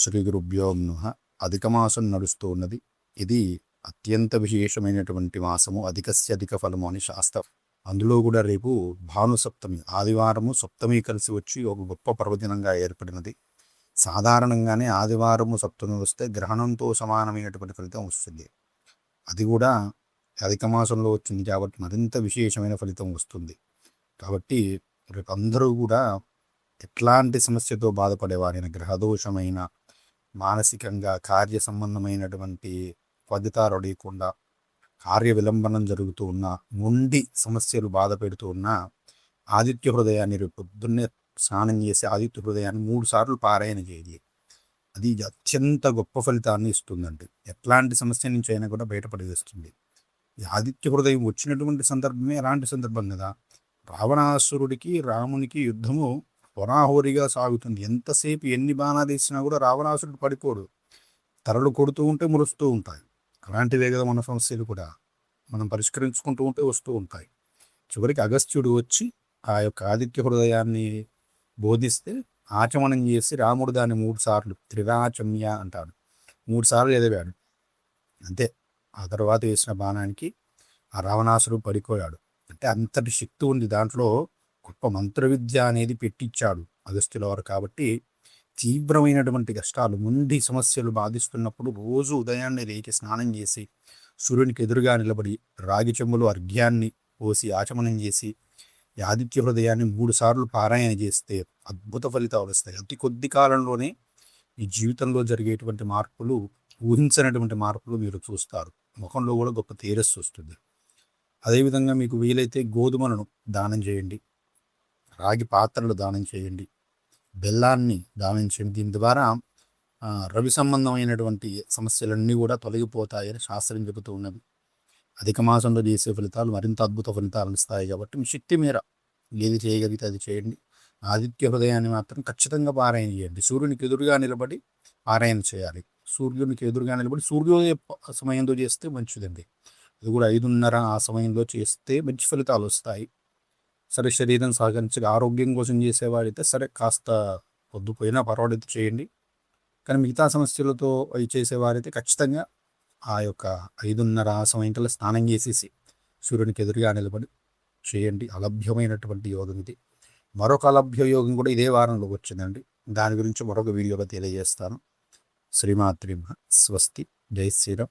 శ్రీ గురుభ్యో నమః. అధిక మాసం నడుస్తూ ఉన్నది. ఇది అత్యంత విశేషమైనటువంటి మాసము. అధికస్య అధిక ఫలము అని శాస్త్రం. అందులో కూడా రేపు భానుసప్తమి, ఆదివారము సప్తమి కలిసి వచ్చి ఒక గొప్ప పర్వదినంగా ఏర్పడినది. సాధారణంగానే ఆదివారము సప్తమి వస్తే గ్రహణంతో సమానమైనటువంటి ఫలితం వస్తుంది. అది కూడా అధిక మాసంలో వచ్చింది కాబట్టి మరింత విశేషమైన ఫలితం వస్తుంది. కాబట్టి రేపు అందరూ కూడా ఎట్లాంటి సమస్యతో బాధపడేవారైన, గ్రహదోషమైన, మానసికంగా కార్య సంబంధమైనటువంటి ఫలితాలు అడగకుండా కార్య విలంబనం జరుగుతూ ఉన్న, మొండి సమస్యలు బాధ పెడుతూ ఉన్న ఆదిత్య హృదయాన్ని రేపు పొద్దున్నే స్నానం చేసి ఆదిత్య హృదయాన్ని 3 సార్లు పారాయణ చేయాలి. అది అత్యంత గొప్ప ఫలితాన్ని ఇస్తుందండి. ఎట్లాంటి సమస్య నుంచి అయినా కూడా బయటపడేస్తుంది. ఈ ఆదిత్య హృదయం వచ్చినటువంటి సందర్భమే అలాంటి సందర్భం కదా. రావణాసురుడికి రామునికి యుద్ధము హోరాహోరీగా సాగుతుంది. ఎంతసేపు ఎన్ని బాణాలు వేసినా కూడా రావణాసురుడు పడిపోడు. తరలు కొడుతూ ఉంటే మురుస్తూ ఉంటాయి. అలాంటివే కదా మన సమస్యలు కూడా. మనం పరిష్కరించుకుంటూ ఉంటే వస్తూ ఉంటాయి. చివరికి అగస్త్యుడు వచ్చి ఆ యొక్క ఆదిత్య హృదయాన్ని బోధిస్తే ఆచమనం చేసి రాముడు దాన్ని 3 సార్లు త్రిరాచమ్య అంటాడు. 3 సార్లు ఎదివాడు. అంతే. ఆ తర్వాత వేసిన బాణానికి ఆ రావణాసురుడు పడిపోయాడు. అంటే అంతటి శక్తి ఉంది దాంట్లో. గొప్ప మంత్ర విద్య అనేది పెట్టించాడు అగస్త్యుల వారు. కాబట్టి తీవ్రమైనటువంటి కష్టాలు, మొండి సమస్యలు బాధిస్తున్నప్పుడు రోజు ఉదయాన్నే లేచి స్నానం చేసి సూర్యునికి ఎదురుగా నిలబడి రాగి చెంబులో అర్ఘ్యాన్ని పోసి ఆచమనం చేసి ఈ ఆదిత్య హృదయాన్ని 3 సార్లు పారాయణ చేస్తే అద్భుత ఫలితాలు వస్తాయి. అతి కొద్ది కాలంలోనే ఈ జీవితంలో జరిగేటువంటి మార్పులు, ఊహించినటువంటి మార్పులు మీరు చూస్తారు. ముఖంలో కూడా గొప్ప తేజస్సు వస్తుంది. అదేవిధంగా మీకు వీలైతే గోధుమలను దానం చేయండి, రాగి పాత్రలు దానం చేయండి, బెల్లాన్ని దానం చేయండి. దీని ద్వారా రవి సంబంధమైనటువంటి సమస్యలన్నీ కూడా తొలగిపోతాయని శాస్త్రం చెబుతూ ఉన్నది. అధిక మాసంలో చేసే ఫలితాలు మరింత అద్భుత ఫలితాలను ఇస్తాయి. కాబట్టి మీ శక్తి మేర ఏది చేయగలిగితే అది చేయండి. ఆదిత్య హృదయాన్ని మాత్రం ఖచ్చితంగా పారాయణ చేయండి. సూర్యునికి ఎదురుగా నిలబడి పారాయణ చేయాలి. సూర్యునికి ఎదురుగా నిలబడి సూర్యోదయ సమయంలో చేస్తే మంచిదండి. అది కూడా 5:30 ఆ సమయంలో చేస్తే మంచి ఫలితాలు వస్తాయి. సరే, శరీరం సహకరించగా ఆరోగ్యం కోసం చేసేవాడైతే సరే కాస్త పొద్దుపోయినా పర్వాలేదు చేయండి. కానీ మిగతా సమస్యలతో అవి చేసేవారైతే ఖచ్చితంగా ఆ యొక్క 5:30 ఆ సమయం కల్లా స్నానం చేసేసి సూర్యునికి ఎదురుగా నిలబడి చేయండి. అలభ్యమైనటువంటి యోగం ఇది. మరొక అలభ్య యోగం కూడా ఇదే వారంలో వచ్చిందండి. దాని గురించి మరొక వీడియోలో తెలియజేస్తాను. శ్రీమాత్రి స్వస్తి. జై శ్రీరామ్.